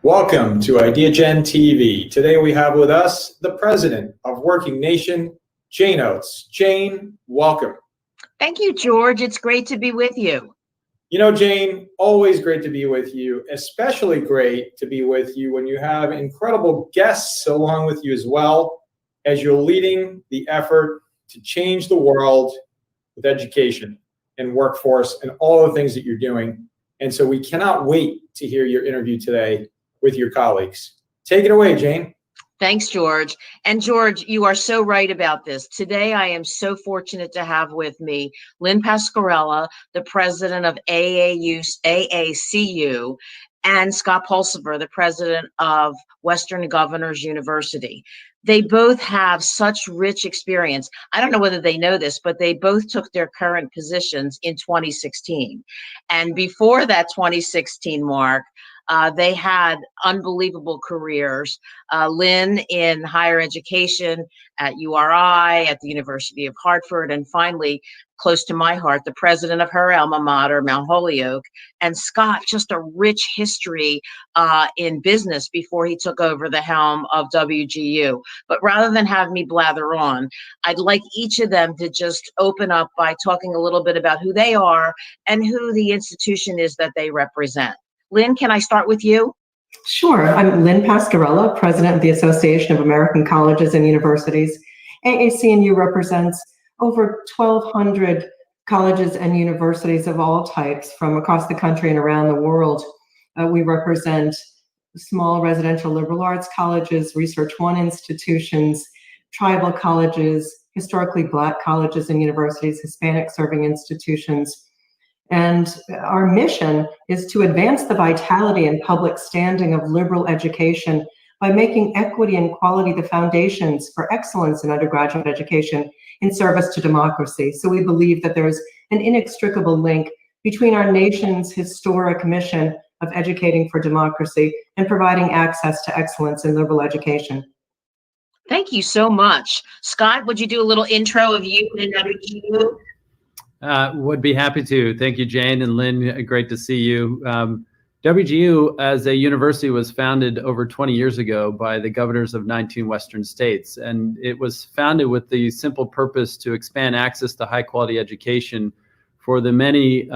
Welcome to Ideagen TV. Today we have with us the president of Working Nation, Jane Oates. Jane, welcome. Thank you, George. It's great to be with you. You know, Jane, always great to be with you, especially great to be with you when you have incredible guests along with you as well, as you're leading the effort to change the world with education and workforce and all the things that you're doing. And so we cannot wait to hear your interview today with your colleagues. Take it away, Jane. Thanks, George. And George, you are so right about this. Today, I am so fortunate to have with me Lynn Pasquarella, the president of AACU, and Scott Pulsiver, the president of Western Governors University. They both have such rich experience. I don't know whether they know this, but they both took their current positions in 2016. And before that 2016 mark, they had unbelievable careers. Lynn in higher education at URI, at the University of Hartford, and finally, close to my heart, the president of her alma mater, Mount Holyoke. And Scott, just a rich history in business before he took over the helm of WGU. But rather than have me blather on, I'd like each of them to just open up by talking a little bit about who they are and who the institution is that they represent. Lynn, can I start with you? Sure. I'm Lynn Pasquarella, president of the Association of American Colleges and Universities. AAC&U represents over 1,200 colleges and universities of all types from across the country and around the world. We represent small residential liberal arts colleges, Research One institutions, tribal colleges, historically Black colleges and universities, Hispanic serving institutions. And our mission is to advance the vitality and public standing of liberal education by making equity and quality the foundations for excellence in undergraduate education in service to democracy. So we believe that there's an inextricable link between our nation's historic mission of educating for democracy and providing access to excellence in liberal education. Thank you so much. Scott, would you do a little intro of you and WGU? Would be happy to. Thank you, Jane and Lynn. Great to see you. WGU as a university was founded over 20 years ago by the governors of 19 Western states. And it was founded with the simple purpose to expand access to high quality education for the many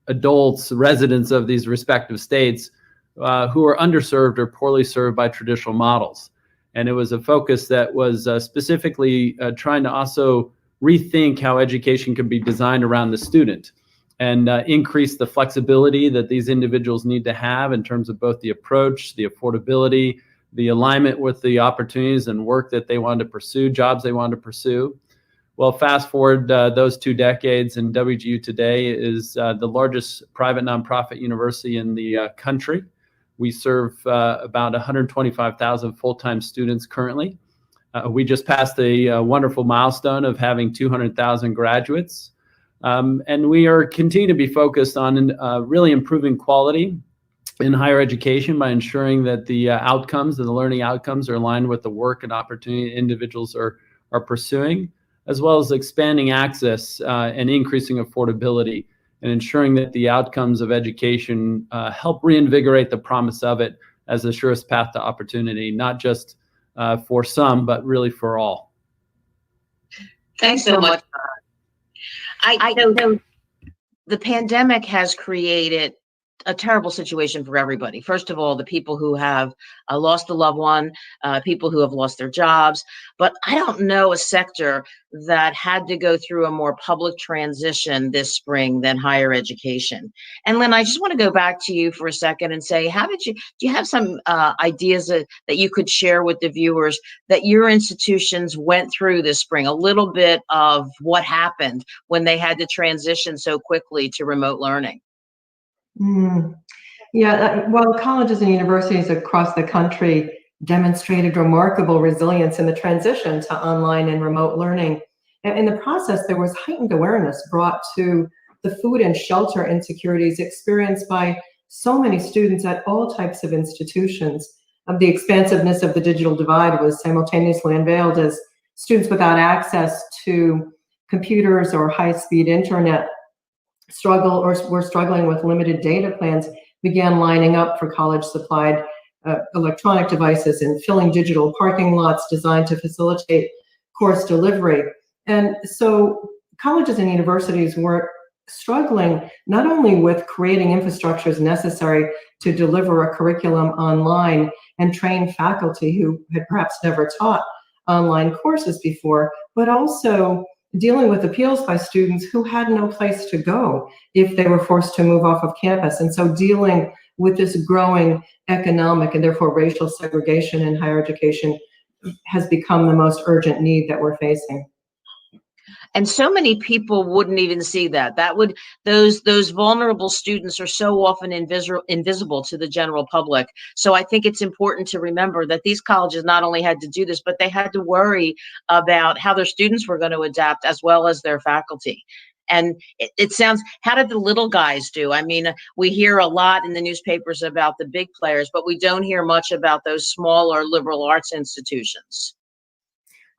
adults, residents of these respective states who are underserved or poorly served by traditional models. And it was a focus that was specifically trying to also rethink how education can be designed around the student and increase the flexibility that these individuals need to have in terms of both the approach, the affordability, the alignment with the opportunities and work that they wanted to pursue, jobs they wanted to pursue. Well, fast forward those 2 decades, and WGU today is the largest private nonprofit university in the country. We serve about 125,000 full-time students currently. We just passed a wonderful milestone of having 200,000 graduates. And we are continuing to be focused on really improving quality in higher education by ensuring that the outcomes and the learning outcomes are aligned with the work and opportunity individuals are pursuing, as well as expanding access and increasing affordability and ensuring that the outcomes of education help reinvigorate the promise of it as the surest path to opportunity, not just for some, but really for all. Thanks so much. I know the pandemic has created a terrible situation for everybody. First of all, the people who have lost a loved one, people who have lost their jobs. But I don't know a sector that had to go through a more public transition this spring than higher education. And Lynn, I just want to go back to you for a second and say, do you have some ideas that you could share with the viewers that your institutions went through this spring, a little bit of what happened when they had to transition so quickly to remote learning? Yeah, while colleges and universities across the country demonstrated remarkable resilience in the transition to online and remote learning, in the process, there was heightened awareness brought to the food and shelter insecurities experienced by so many students at all types of institutions. The expansiveness of the digital divide was simultaneously unveiled as students without access to computers or high-speed internet struggle or were struggling with limited data plans began lining up for college-supplied electronic devices and filling digital parking lots designed to facilitate course delivery. And so colleges and universities were struggling not only with creating infrastructures necessary to deliver a curriculum online and train faculty who had perhaps never taught online courses before, but also dealing with appeals by students who had no place to go if they were forced to move off of campus. And so dealing with this growing economic and therefore racial segregation in higher education has become the most urgent need that we're facing. And so many people wouldn't even see that. Those vulnerable students are so often invisible to the general public. So I think it's important to remember that these colleges not only had to do this, but they had to worry about how their students were going to adapt as well as their faculty. And it sounds, how did the little guys do? I mean, we hear a lot in the newspapers about the big players, but we don't hear much about those smaller liberal arts institutions.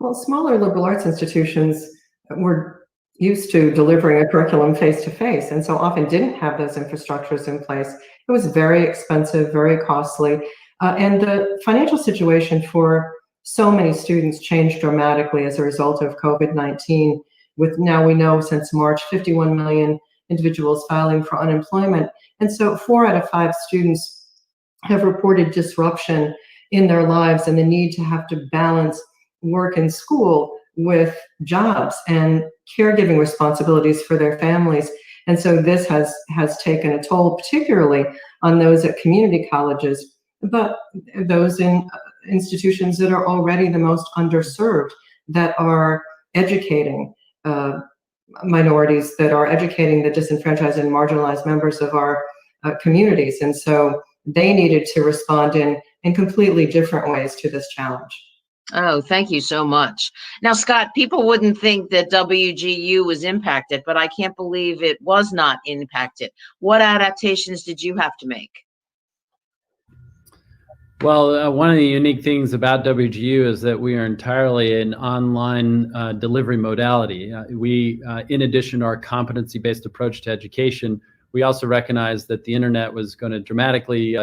Well, smaller liberal arts institutions were used to delivering a curriculum face-to-face, and so often didn't have those infrastructures in place. It was very expensive, very costly, and the financial situation for so many students changed dramatically as a result of COVID-19, with now we know since March, 51 million individuals filing for unemployment. And so 4 out of 5 students have reported disruption in their lives and the need to have to balance work and school with jobs and caregiving responsibilities for their families. And so this has taken a toll, particularly on those at community colleges, but those in institutions that are already the most underserved, that are educating minorities, that are educating the disenfranchised and marginalized members of our communities. And so they needed to respond in completely different ways to this challenge. Oh, thank you so much. Now, Scott, people wouldn't think that WGU was impacted, but I can't believe it was not impacted. What adaptations did you have to make? Well, one of the unique things about WGU is that we are entirely an online delivery modality. In addition to our competency-based approach to education, we also recognize that the internet was going to dramatically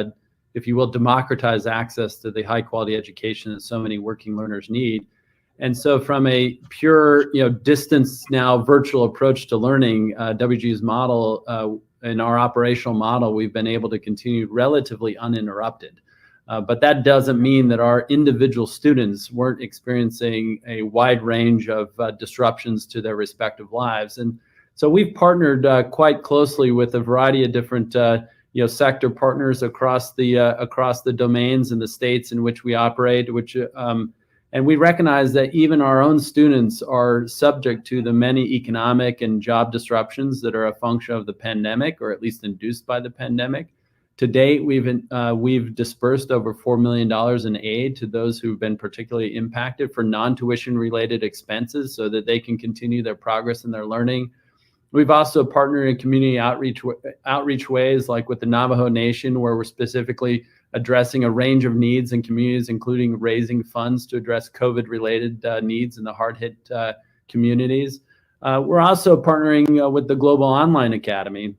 if you will, democratize access to the high quality education that so many working learners need. And so from a pure, distance now virtual approach to learning, WGU's model and our operational model, we've been able to continue relatively uninterrupted. But that doesn't mean that our individual students weren't experiencing a wide range of disruptions to their respective lives. And so we've partnered quite closely with a variety of different sector partners across the domains and the states in which we operate, and we recognize that even our own students are subject to the many economic and job disruptions that are a function of the pandemic, or at least induced by the pandemic. To date, we've dispersed over $4 million in aid to those who've been particularly impacted for non-tuition related expenses so that they can continue their progress in their learning. We've also partnered in community outreach ways, like with the Navajo Nation, where we're specifically addressing a range of needs in communities, including raising funds to address COVID-related needs in the hard-hit communities. We're also partnering with the Global Online Academy,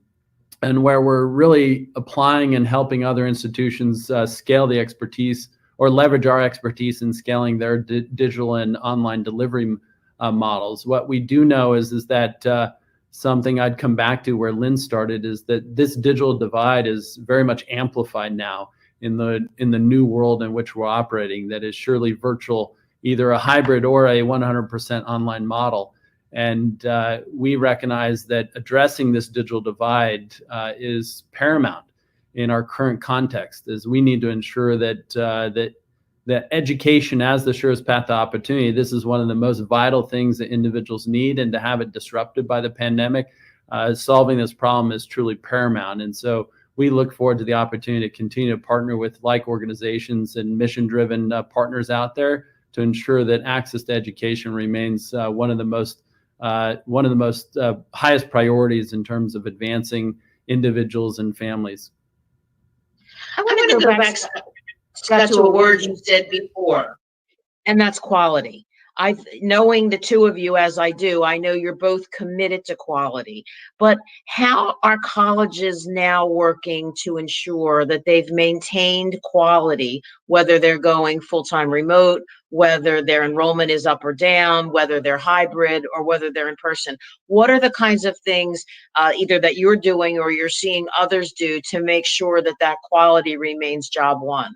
and where we're really applying and helping other institutions scale the expertise or leverage our expertise in scaling their digital and online delivery models. What we do know is that something I'd come back to where Lynn started is that this digital divide is very much amplified now in the new world in which we're operating, that is surely virtual, either a hybrid or a 100% online model. And we recognize that addressing this digital divide is paramount in our current context, as we need to ensure that education as the surest path to opportunity, this is one of the most vital things that individuals need, and to have it disrupted by the pandemic, solving this problem is truly paramount. And so we look forward to the opportunity to continue to partner with like organizations and mission-driven partners out there to ensure that access to education remains one of the most highest priorities in terms of advancing individuals and families. I want to go back, Scott, to a word you said before, and that's quality. Knowing the two of you as I do, I know you're both committed to quality. But how are colleges now working to ensure that they've maintained quality, whether they're going full-time remote, whether their enrollment is up or down, whether they're hybrid, or whether they're in person? What are the kinds of things either that you're doing or you're seeing others do to make sure that that quality remains job one?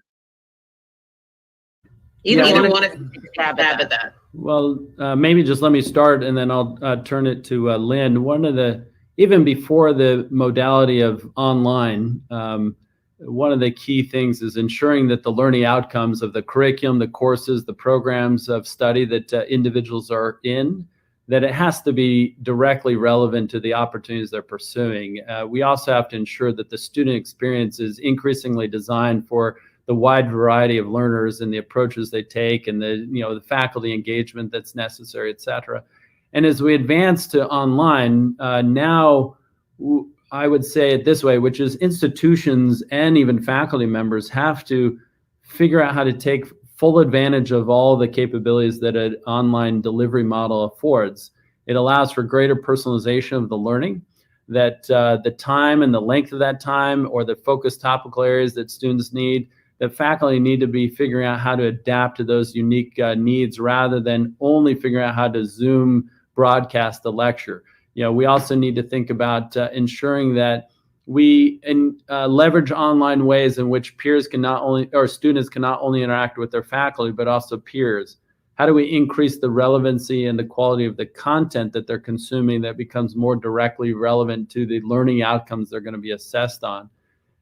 Either one of you take a stab at that. Well, maybe just let me start, and then I'll turn it to Lynn. Even before the modality of online, one of the key things is ensuring that the learning outcomes of the curriculum, the courses, the programs of study that individuals are in, that it has to be directly relevant to the opportunities they're pursuing. We also have to ensure that the student experience is increasingly designed for the wide variety of learners and the approaches they take, and the faculty engagement that's necessary, et cetera. And as we advance to online, now I would say it this way, which is institutions and even faculty members have to figure out how to take full advantage of all the capabilities that an online delivery model affords. It allows for greater personalization of the learning, that the time and the length of that time, or the focused topical areas that students need, that faculty need to be figuring out how to adapt to those unique needs, rather than only figuring out how to Zoom broadcast the lecture. We also need to think about ensuring that we leverage online ways in which students can not only interact with their faculty, but also peers. How do we increase the relevancy and the quality of the content that they're consuming that becomes more directly relevant to the learning outcomes they're going to be assessed on?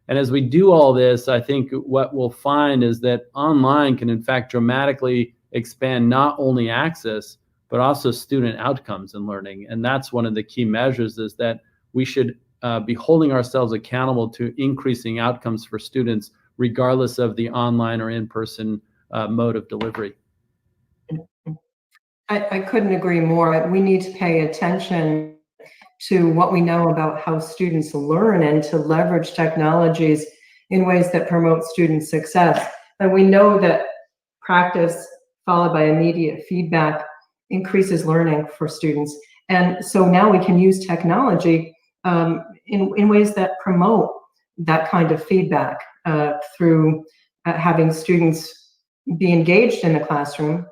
And as we do all this, I think what we'll find is that online can in fact dramatically expand not only access, but also student outcomes in learning. And that's one of the key measures, is that we should be holding ourselves accountable to increasing outcomes for students, regardless of the online or in-person mode of delivery. I couldn't agree more. We need to pay attention to what we know about how students learn, and to leverage technologies in ways that promote student success. And we know that practice followed by immediate feedback increases learning for students. And so now we can use technology in ways that promote that kind of feedback through having students be engaged in the classroom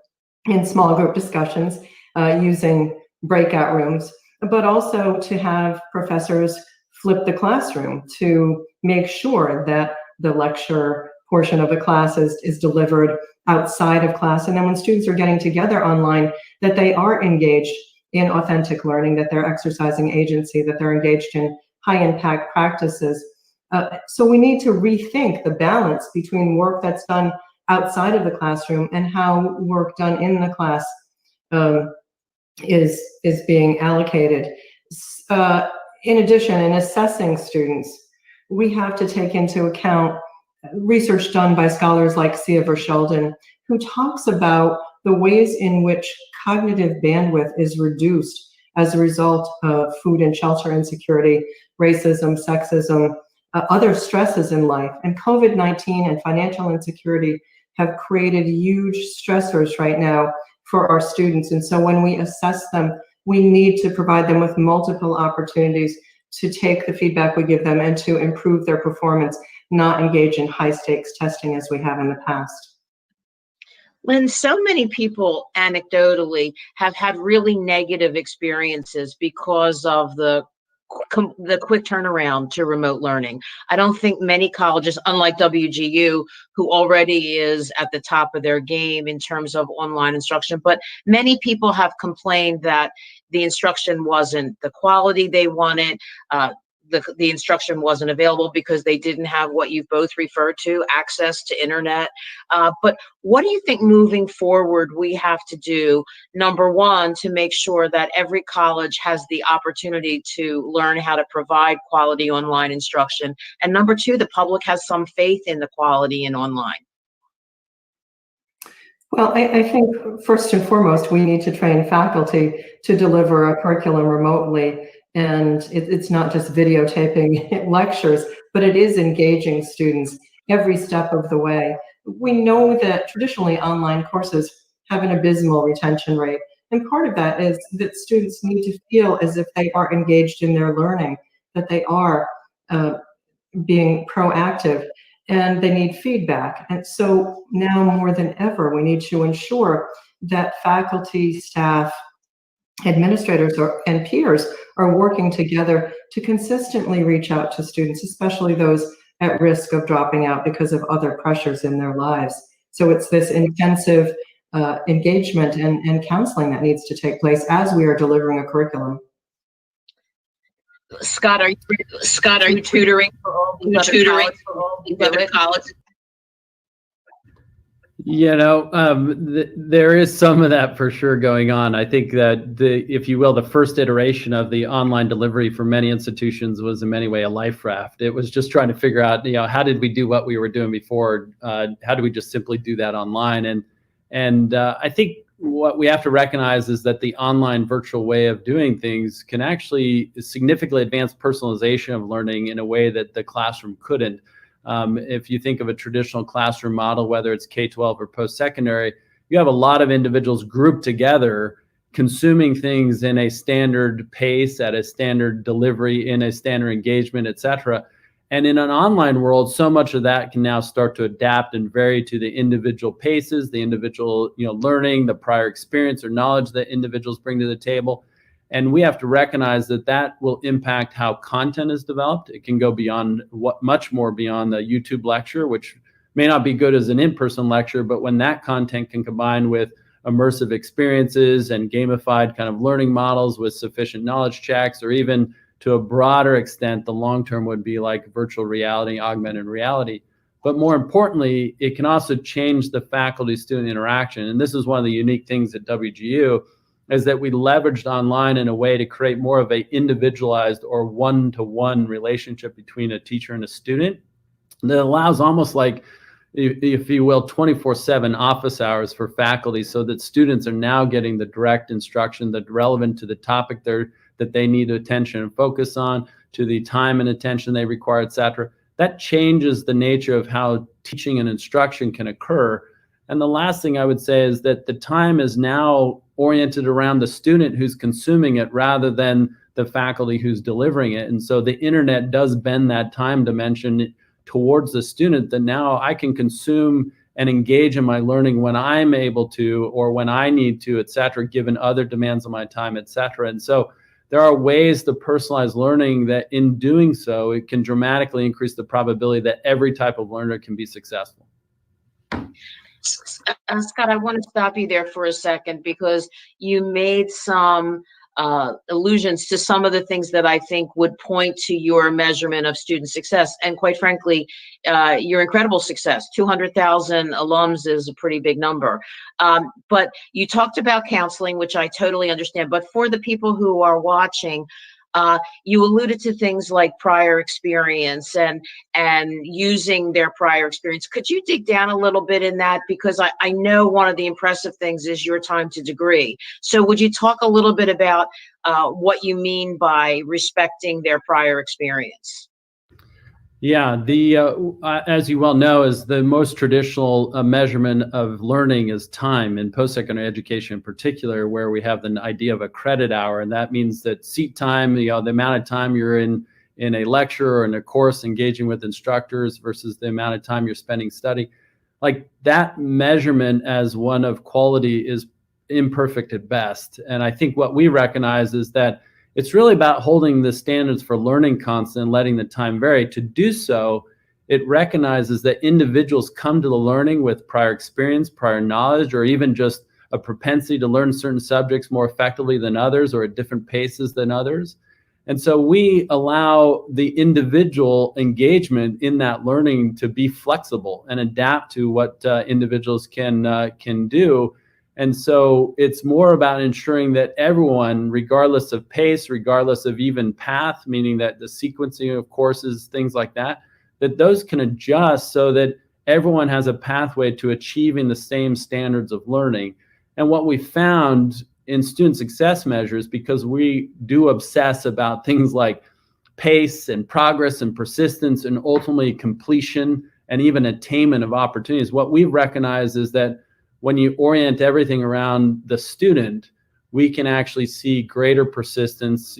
in small group discussions, using breakout rooms, but also to have professors flip the classroom to make sure that the lecture portion of the class is delivered outside of class. And then when students are getting together online, that they are engaged in authentic learning, that they're exercising agency, that they're engaged in high impact practices. So we need to rethink the balance between work that's done outside of the classroom and how work done in the class is being allocated. In addition, in assessing students, we have to take into account research done by scholars like Sia Verschelden, who talks about the ways in which cognitive bandwidth is reduced as a result of food and shelter insecurity, racism, sexism, other stresses in life. And COVID-19 and financial insecurity have created huge stressors right now for our students. And so when we assess them, we need to provide them with multiple opportunities to take the feedback we give them and to improve their performance, not engage in high stakes testing as we have in the past. Lynn, so many people anecdotally have had really negative experiences because of the quick turnaround to remote learning. I don't think many colleges, unlike WGU, who already is at the top of their game in terms of online instruction, but many people have complained that the instruction wasn't the quality they wanted. The instruction wasn't available because they didn't have what you both referred to, access to internet. But what do you think moving forward we have to do, number one, to make sure that every college has the opportunity to learn how to provide quality online instruction, and number two, the public has some faith in the quality in online? Well, I think first and foremost, we need to train faculty to deliver a curriculum remotely. And it's not just videotaping lectures, but it is engaging students every step of the way. We know that traditionally online courses have an abysmal retention rate. And part of that is that students need to feel as if they are engaged in their learning, that they are being proactive, and they need feedback. And so now more than ever, we need to ensure that faculty, staff, administrators, and peers are working together to consistently reach out to students, especially those at risk of dropping out because of other pressures in their lives. So it's this intensive engagement and counseling that needs to take place as we are delivering a curriculum. Scott, are you tutoring for all these other colleges? You know, there is some of that for sure going on. I think that if you will, the first iteration of the online delivery for many institutions was in many ways a life raft. It was just trying to figure out, how did we do what we were doing before? How do we just simply do that online? And I think what we have to recognize is that the online virtual way of doing things can actually significantly advance personalization of learning in a way that the classroom couldn't. If you think of a traditional classroom model, whether it's K-12 or post-secondary, you have a lot of individuals grouped together consuming things in a standard pace, at a standard delivery, in a standard engagement, et cetera. And in an online world, so much of that can now start to adapt and vary to the individual paces, the individual learning, the prior experience or knowledge that individuals bring to the table. And we have to recognize that that will impact how content is developed. It can go beyond much more beyond the YouTube lecture, which may not be good as an in-person lecture, but when that content can combine with immersive experiences and gamified kind of learning models with sufficient knowledge checks, or even to a broader extent, the long-term would be like virtual reality, augmented reality. But more importantly, it can also change the faculty-student interaction. And this is one of the unique things at WGU, is that we leveraged online in a way to create more of a individualized or one-to-one relationship between a teacher and a student that allows almost like, if you will, 24/7 office hours for faculty, so that students are now getting the direct instruction that's relevant to the topic that they need attention and focus on, to the time and attention they require, et cetera. That changes the nature of how teaching and instruction can occur. And the last thing I would say is that the time is now oriented around the student who's consuming it rather than the faculty who's delivering it. And so the internet does bend that time dimension towards the student, that now I can consume and engage in my learning when I'm able to, or when I need to, et cetera, given other demands of my time, et cetera. And so there are ways to personalize learning that in doing so, it can dramatically increase the probability that every type of learner can be successful. Scott, I want to stop you there for a second, because you made some allusions to some of the things that I think would point to your measurement of student success. And quite frankly, your incredible success. 200,000 alums is a pretty big number. But you talked about counseling, which I totally understand. But for the people who are watching, you alluded to things like prior experience and using their prior experience. Could you dig down a little bit in that? Because I know one of the impressive things is your time to degree. So would you talk a little bit about what you mean by respecting their prior experience? Yeah, as you well know, is the most traditional measurement of learning is time in post-secondary education in particular, where we have the idea of a credit hour. And that means that seat time, the amount of time you're in a lecture or in a course engaging with instructors versus the amount of time you're spending studying. Like, that measurement as one of quality is imperfect at best. And I think what we recognize is that it's really about holding the standards for learning constant and letting the time vary. To do so, it recognizes that individuals come to the learning with prior experience, prior knowledge, or even just a propensity to learn certain subjects more effectively than others, or at different paces than others. And so we allow the individual engagement in that learning to be flexible and adapt to what individuals can do. And so it's more about ensuring that everyone, regardless of pace, regardless of even path, meaning that the sequencing of courses, things like that, that those can adjust so that everyone has a pathway to achieving the same standards of learning. And what we found in student success measures, because we do obsess about things like pace and progress and persistence and ultimately completion and even attainment of opportunities, what we recognize is that when you orient everything around the student, we can actually see greater persistence,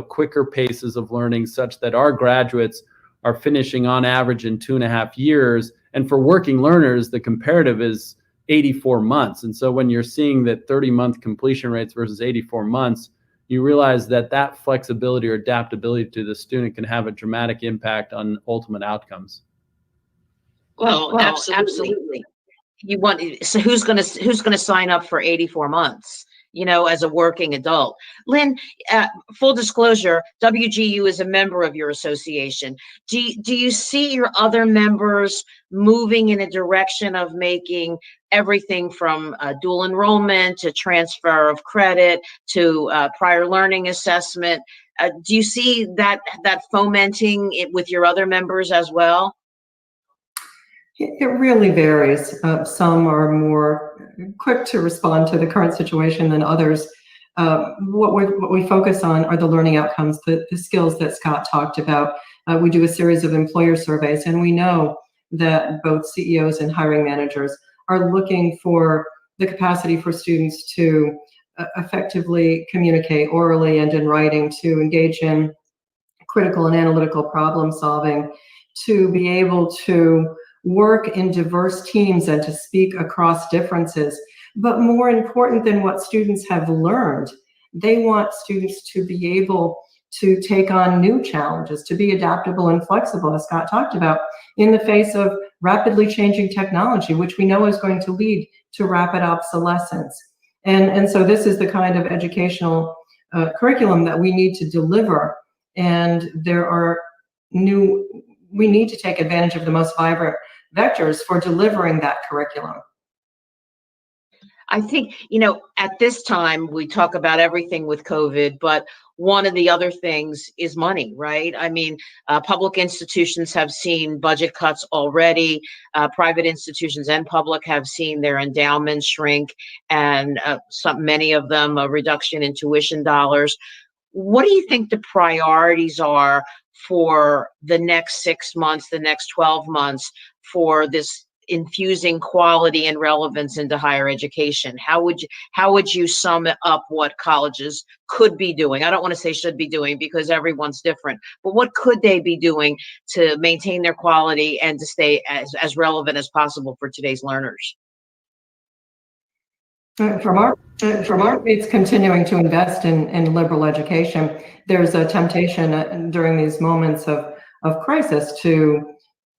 quicker paces of learning, such that our graduates are finishing on average in 2.5 years. And for working learners, the comparative is 84 months. And so when you're seeing that 30-month completion rates versus 84 months, you realize that that flexibility or adaptability to the student can have a dramatic impact on ultimate outcomes. Well, absolutely. So who's going to sign up for 84 months? As a working adult. Lynn, full disclosure, WGU is a member of your association. Do you see your other members moving in a direction of making everything from dual enrollment to transfer of credit to prior learning assessment? Do you see that fomenting it with your other members as well? It really varies. Some are more quick to respond to the current situation than others. What we focus on are the learning outcomes, the skills that Scott talked about. We do a series of employer surveys, and we know that both CEOs and hiring managers are looking for the capacity for students to effectively communicate orally and in writing, to engage in critical and analytical problem solving, to be able to work in diverse teams and to speak across differences. But more important than what students have learned, they want students to be able to take on new challenges, to be adaptable and flexible, as Scott talked about, in the face of rapidly changing technology, which we know is going to lead to rapid obsolescence. And so this is the kind of educational curriculum that we need to deliver. And we need to take advantage of the most vibrant vectors for delivering that curriculum. I think, at this time, we talk about everything with COVID, but one of the other things is money, right? I mean, public institutions have seen budget cuts already. Private institutions and public have seen their endowments shrink, and many of them a reduction in tuition dollars. What do you think the priorities are for the next 6 months, the next 12 months, for this infusing quality and relevance into higher education? How would you sum up what colleges could be doing? I don't want to say should be doing, because everyone's different, but what could they be doing to maintain their quality and to stay as relevant as possible for today's learners? From our it's continuing to invest in liberal education. There's a temptation during these moments of crisis to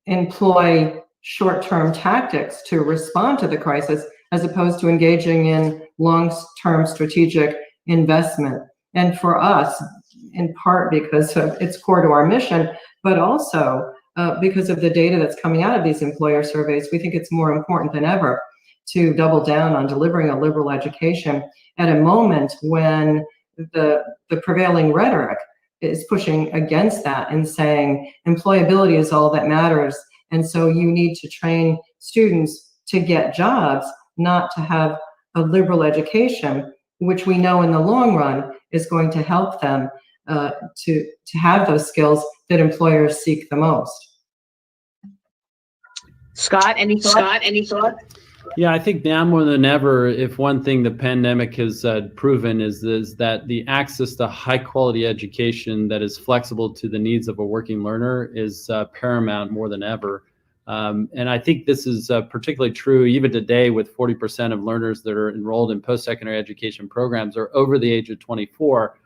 employ short-term tactics to respond to the crisis, as opposed to engaging in long-term strategic investment. And for us, in part because it's core to our mission, but also because of the data that's coming out of these employer surveys, we think it's more important than ever to double down on delivering a liberal education at a moment when the prevailing rhetoric is pushing against that and saying employability is all that matters. And so you need to train students to get jobs, not to have a liberal education, which we know in the long run is going to help them to have those skills that employers seek the most. Scott, any thought? Yeah, I think now more than ever, if one thing the pandemic has proven is that the access to high quality education that is flexible to the needs of a working learner is paramount more than ever. And I think this is particularly true even today, with 40% of learners that are enrolled in post-secondary education programs are over the age of 24.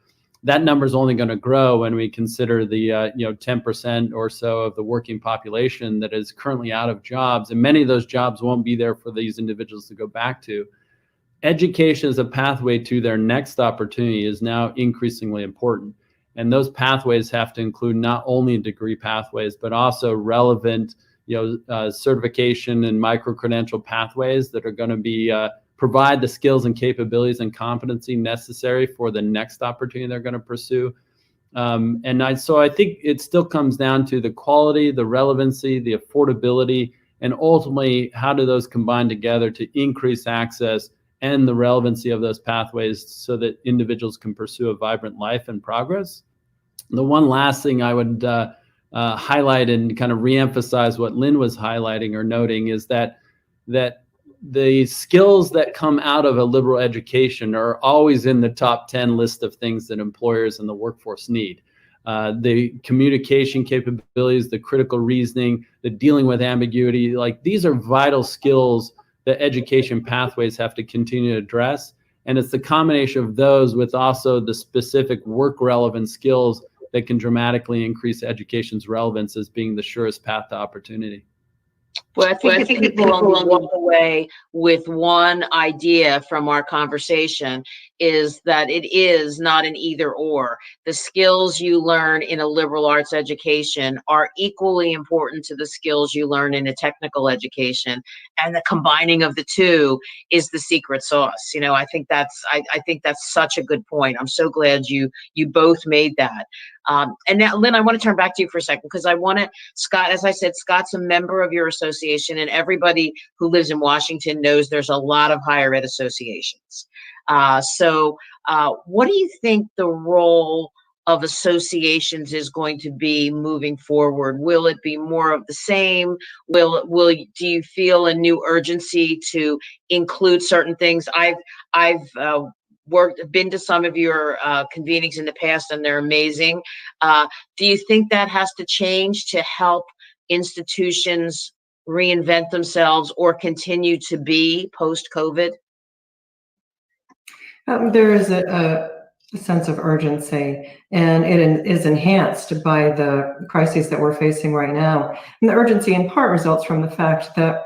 That number is only going to grow when we consider the 10% or so of the working population that is currently out of jobs, and many of those jobs won't be there for these individuals to go back to. Education as a pathway to their next opportunity is now increasingly important, and those pathways have to include not only degree pathways but also relevant certification and micro-credential pathways that are going to be provide the skills and capabilities and competency necessary for the next opportunity they're going to pursue. So I think it still comes down to the quality, the relevancy, the affordability, and ultimately how do those combine together to increase access and the relevancy of those pathways so that individuals can pursue a vibrant life and progress. The one last thing I would highlight and kind of reemphasize what Lynn was highlighting or noting is that the skills that come out of a liberal education are always in the top 10 list of things that employers and the workforce need. The communication capabilities, the critical reasoning, the dealing with ambiguity, like these are vital skills that education pathways have to continue to address. And it's the combination of those with also the specific work relevant skills that can dramatically increase education's relevance as being the surest path to opportunity. Well, I think if people only walk away with one idea from our conversation, is that it is not an either or. The skills you learn in a liberal arts education are equally important to the skills you learn in a technical education, and the combining of the two is the secret sauce. You know, I think that's such a good point. I'm so glad you both made that. And now, Lynn, I want to turn back to you for a second, because I want to, Scott, as I said, Scott's a member of your association, and everybody who lives in Washington knows there's a lot of higher ed associations. So what do you think the role of associations is going to be moving forward? Will it be more of the same? Do you feel a new urgency to include certain things? I've been to some of your convenings in the past, and they're amazing. Do you think that has to change to help institutions reinvent themselves or continue to be post-COVID? There is a sense of urgency, and it is enhanced by the crises that we're facing right now. And the urgency in part results from the fact that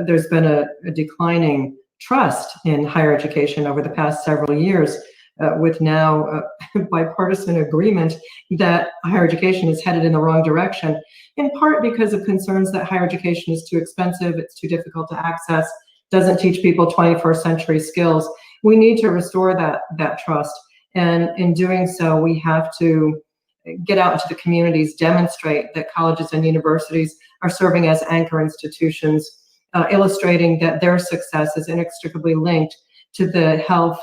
there's been a declining trust in higher education over the past several years, with now bipartisan agreement that higher education is headed in the wrong direction, in part because of concerns that higher education is too expensive, it's too difficult to access, doesn't teach people 21st century skills. We need to restore that trust. And in doing so, we have to get out into the communities, demonstrate that colleges and universities are serving as anchor institutions, illustrating that their success is inextricably linked to the health,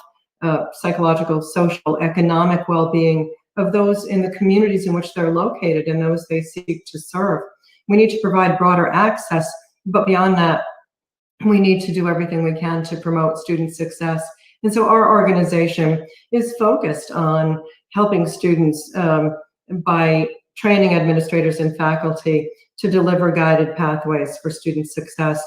psychological, social, economic well-being of those in the communities in which they're located and those they seek to serve. We need to provide broader access, but beyond that, we need to do everything we can to promote student success. And so our organization is focused on helping students by training administrators and faculty to deliver guided pathways for student success,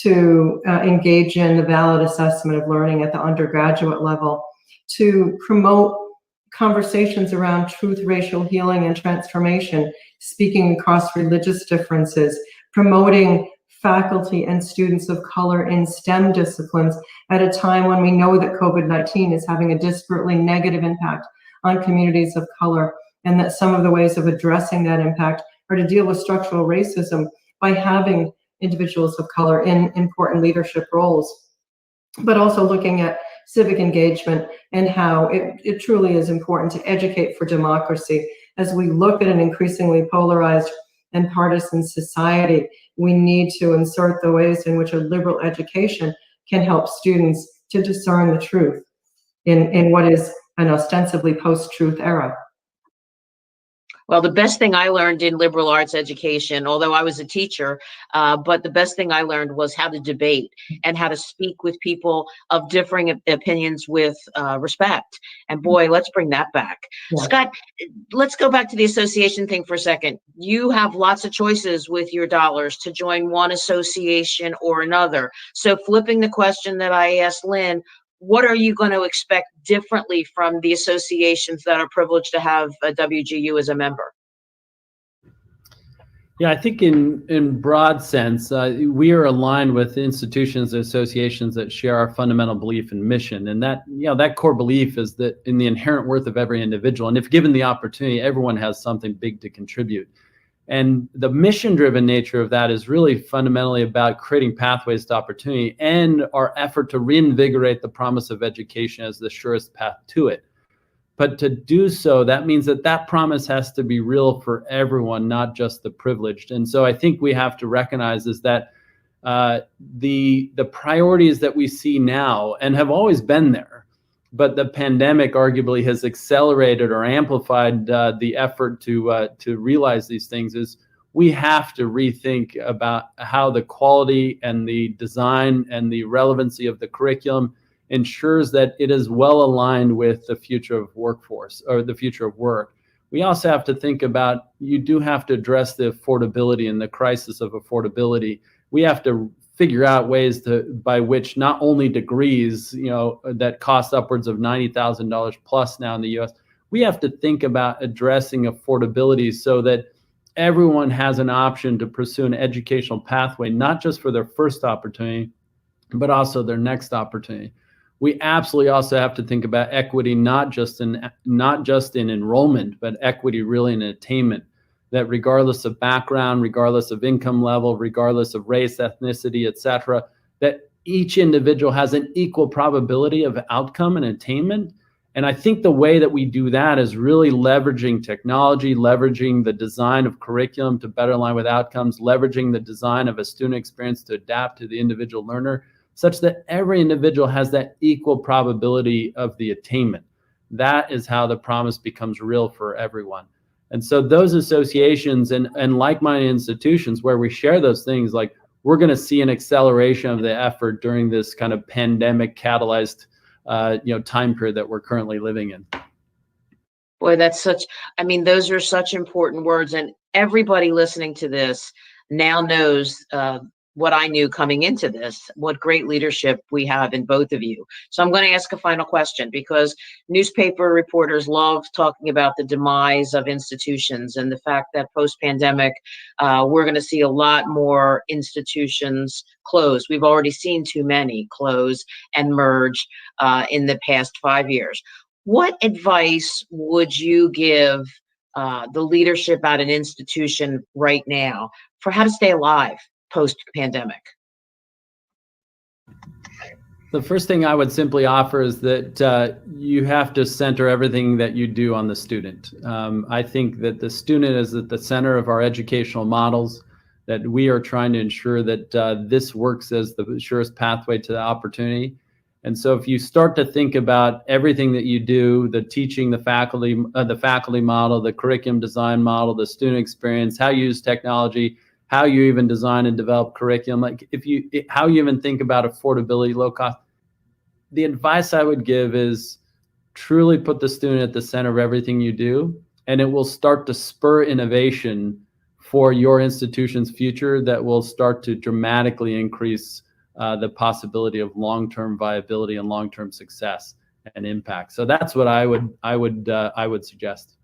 to engage in the valid assessment of learning at the undergraduate level, to promote conversations around truth, racial healing, and transformation, speaking across religious differences, promoting faculty and students of color in STEM disciplines at a time when we know that COVID-19 is having a disparately negative impact on communities of color, and that some of the ways of addressing that impact are to deal with structural racism by having individuals of color in important leadership roles, but also looking at civic engagement and how it truly is important to educate for democracy. As we look at an increasingly polarized and partisan society, we need to insert the ways in which a liberal education can help students to discern the truth in what is an ostensibly post-truth era. Well, the best thing I learned in liberal arts education, although I was a teacher, but the best thing I learned was how to debate and how to speak with people of differing opinions with respect. And boy, let's bring that back. Yeah. Scott, let's go back to the association thing for a second. You have lots of choices with your dollars to join one association or another. So flipping the question that I asked Lynn, what are you going to expect differently from the associations that are privileged to have a WGU as a member? Yeah, I think in broad sense, we are aligned with institutions and associations that share our fundamental belief and mission. And that, that core belief is that in the inherent worth of every individual. And if given the opportunity, everyone has something big to contribute. And the mission-driven nature of that is really fundamentally about creating pathways to opportunity and our effort to reinvigorate the promise of education as the surest path to it. But to do so, that means that promise has to be real for everyone, not just the privileged. And so I think we have to recognize is that the priorities that we see now and have always been there, but the pandemic arguably has accelerated or amplified the effort to realize these things, is we have to rethink about how the quality and the design and the relevancy of the curriculum ensures that it is well aligned with the future of workforce or the future of work. We also have to think about, you do have to address the affordability and the crisis of affordability. We have to figure out ways by which not only degrees, that cost upwards of $90,000 plus now in the US, we have to think about addressing affordability so that everyone has an option to pursue an educational pathway, not just for their first opportunity, but also their next opportunity. We absolutely also have to think about equity, not just in enrollment, but equity really in attainment, that regardless of background, regardless of income level, regardless of race, ethnicity, etc., that each individual has an equal probability of outcome and attainment. And I think the way that we do that is really leveraging technology, leveraging the design of curriculum to better align with outcomes, leveraging the design of a student experience to adapt to the individual learner, such that every individual has that equal probability of the attainment. That is how the promise becomes real for everyone. And so those associations and like-minded institutions where we share those things, like, we're going to see an acceleration of the effort during this kind of pandemic catalyzed time period that we're currently living in. Boy, those are such important words, and everybody listening to this now knows what I knew coming into this, what great leadership we have in both of you. So I'm going to ask a final question, because newspaper reporters love talking about the demise of institutions and the fact that post-pandemic, we're going to see a lot more institutions close. We've already seen too many close and merge in the past 5 years. What advice would you give the leadership at an institution right now for how to stay alive post-pandemic? The first thing I would simply offer is that you have to center everything that you do on the student. I think that the student is at the center of our educational models, that we are trying to ensure that this works as the surest pathway to the opportunity. And so if you start to think about everything that you do, the teaching, the faculty model, the curriculum design model, the student experience, how you use technology, how you even design and develop curriculum, how you even think about affordability, low cost. The advice I would give is truly put the student at the center of everything you do, and it will start to spur innovation for your institution's future that will start to dramatically increase the possibility of long-term viability and long-term success and impact. So that's what I would suggest.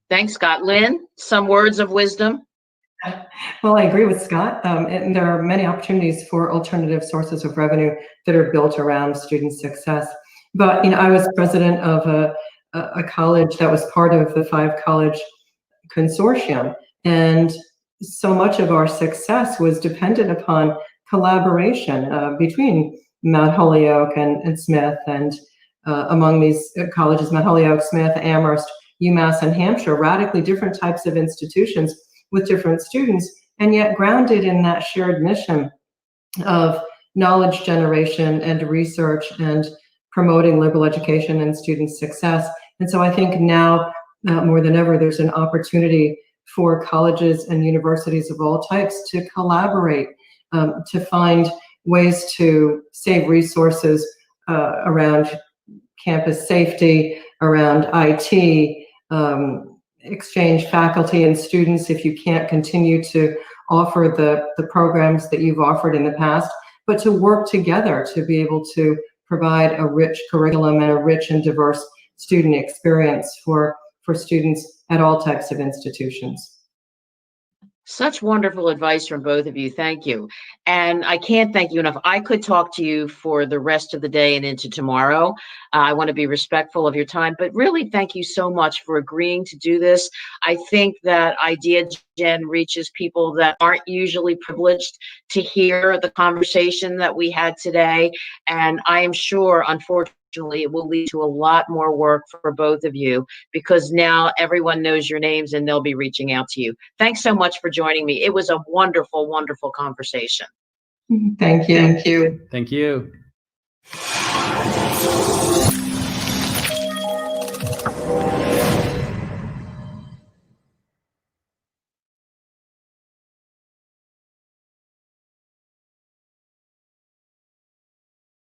Thanks, Scott. Lynn, some words of wisdom? Well, I agree with Scott, and there are many opportunities for alternative sources of revenue that are built around student success. But I was president of a college that was part of the 5-college consortium, and so much of our success was dependent upon collaboration between Mount Holyoke and Smith, and among these colleges, Mount Holyoke, Smith, Amherst, UMass, and Hampshire, radically different types of institutions with different students, and yet grounded in that shared mission of knowledge generation and research and promoting liberal education and student success. And so I think now, more than ever, there's an opportunity for colleges and universities of all types to collaborate, to find ways to save resources around campus safety, around IT, exchange faculty and students if you can't continue to offer the programs that you've offered in the past, but to work together to be able to provide a rich curriculum and a rich and diverse student experience for students at all types of institutions. Such wonderful advice from both of you. Thank you. And I can't thank you enough. I could talk to you for the rest of the day and into tomorrow. I want to be respectful of your time, but really thank you so much for agreeing to do this. I think that Ideagen reaches people that aren't usually privileged to hear the conversation that we had today. And I am sure, unfortunately, it will lead to a lot more work for both of you, because now everyone knows your names and they'll be reaching out to you. Thanks so much for joining me. It was a wonderful, wonderful conversation. Thank you. Thank you.